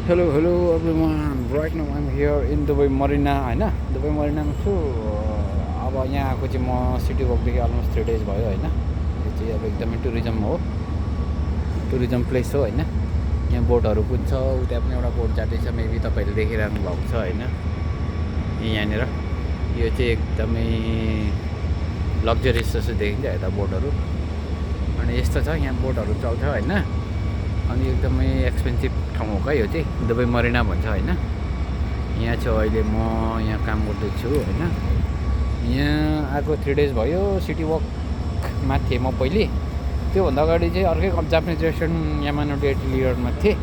Hello everyone. Right now I'm here in Dubai Marina हैन Dubai मरिनामा छु अब यहाँ आएको चाहिँ म सिटी वकदेखि अलमोस्ट 3 डेज भयो हैन यो चाहिँ अब एकदमै टुरिज्म हो टुरिज्म प्लेस हो हैन यहाँ बोटहरू पनि छ उता पनि एउटा बोट जाँदैछ मेबी तपाईहरुले देखिरहनु भएको छ हैन यहाँनिर यो चाहिँ एकदमै लग्जरियस जस्तो देखिन्छ यता बोटहरू अनि यस्तो छ यहाँ बोटहरू चल्छ हैन अनि एकदमै एक्सपेन्सिभ ठाउँ हो यो चाहिँ दुबई मरिना भन्छ हैन यहाँ चाहिँ अहिले म यहाँ काम गर्दैछु हैन यहाँ आएको 3 डेज भयो सिटी वकमा थिएँ म पहिले त्योभन्दा अगाडि चाहिँ अर्कै जापानिज रेस्टुरेन्ट यामानो डेटिलियरमा थिएँ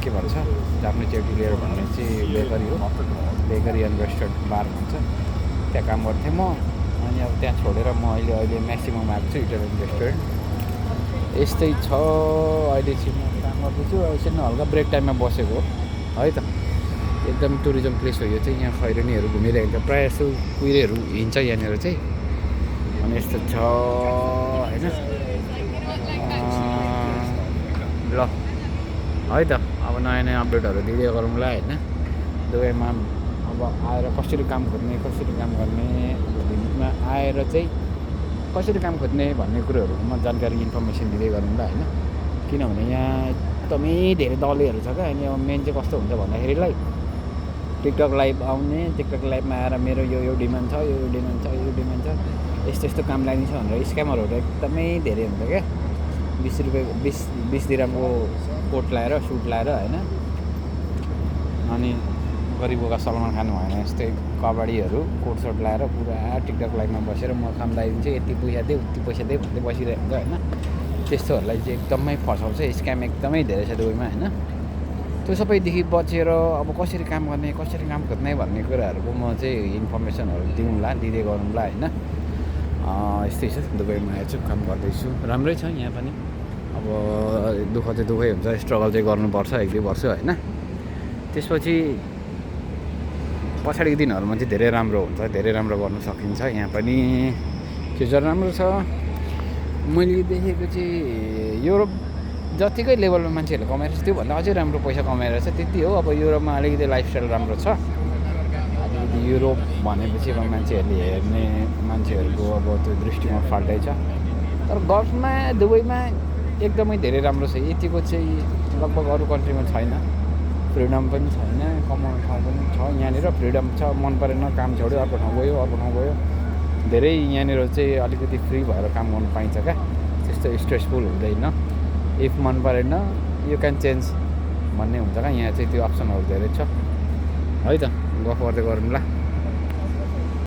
के भन्छ जापानिज डेटिलियर भन्ने चाहिँ बेकरी हो बेकरी एन्ड रेस्टुरेन्ट बार भन्छ त्यहाँ काम गर्थेँ म अनि अब त्यहाँ छोडेर म अहिले म्याक्सिमम आएको छु इटालियन रेस्टुरेन्ट यस्तै छ अहिले चाहिँ म काम गर्दैछु एकछिन हल्का ब्रेक टाइममा बसेको है त एकदम टुरिज्म प्लेस हो यो चाहिँ यहाँ खैरेनीहरू घुमिरहेको हुन्छ प्रायः जस्तो कुहिरेहरू हिँड्छ यहाँनिर चाहिँ अनि यस्तो छ हैन ल है त अब नयाँ अपडेटहरू दिँदै गरौँला हैन दुबईमा अब आएर कसरी काम खोज्ने कसरी काम गर्ने दिनमा आएर चाहिँ कसरी काम खोज्ने भन्ने कुरोहरूमा जानकारी इन्फर्मेसन दिँदै गरौँला हैन किनभने यहाँ एकदमै धेरै दलैहरू छ क्या अनि अब मेन चाहिँ कस्तो हुन्छ भन्दाखेरिलाई टिकटक लाइभ आउने टिकटक लाइभमा आएर मेरो यो डिमान्ड छ यो डिमान्ड छ यो डिमान्ड छ यस्तो काम लाग्ने छ भनेर स्क्यामरहरू एकदमै धेरै हुन्छ क्या 20 रुपियाँ 20 दिरामको कोट लाएर सुट लाएर हैन अनि गरिबोका सलमान खान भएन यस्तै कबाडीहरू कोट सर्ट लाएर पुरा टिकटक लाइभमा बसेर म काम लगाइदिन्छु यति पैसा दे उति पैसा दे भन्दै बसिरहेको हुन्छ हैन त्यस्तोहरूलाई चाहिँ एकदमै फसाउँछ स्क्याम एकदमै धेरै छ दुबईमा हैन त्यो सबैदेखि बचेर अब कसरी काम गर्ने कसरी काम खोज्ने भन्ने कुराहरूको म चाहिँ इन्फर्मेसनहरू दिउँला दिँदै गरौँला हैन यस्तै छ दुबईमा आएछु काम गर्दैछु राम्रै छ यहाँ पनि अब दुःख चाहिँ दुःखै हुन्छ स्ट्रगल चाहिँ गर्नुपर्छ 1-2 वर्ष हैन त्यसपछि पछाडिको दिनहरूमा चाहिँ धेरै राम्रो हुन्छ धेरै राम्रो गर्न सकिन्छ यहाँ पनि फ्युचर राम्रो छ मैले देखेको चाहिँ युरोप जतिकै लेभलमा मान्छेहरूले कमाएर छ त्योभन्दा अझै राम्रो पैसा कमाएर छ त्यति हो अब युरोपमा अलिकति लाइफस्टाइल राम्रो छ अलिकति युरोप भनेपछि अब मान्छेहरूले हेर्ने मान्छेहरूको अब त्यो दृष्टिकोण फाल्टै छ तर गल्फमा दुबईमा एकदमै धेरै राम्रो छ यतिको चाहिँ लगभग अरू कन्ट्रीमा छैन फ्रिडम पनि छैन कमाउने ठाउँ पनि छ यहाँनिर फ्रिडम छ मन परेन काम छोड्यो अर्को ठाउँ गयो धेरै यहाँनिर चाहिँ अलिकति फ्री भएर काम गर्नु पाइन्छ क्या त्यस्तो स्ट्रेसफुल हुँदैन इफ मन परेन यु क्यान चेन्ज भन्ने हुन्छ क्या यहाँ चाहिँ त्यो अप्सनहरू धेरै छ है त गफ गर्दै गरौँ ल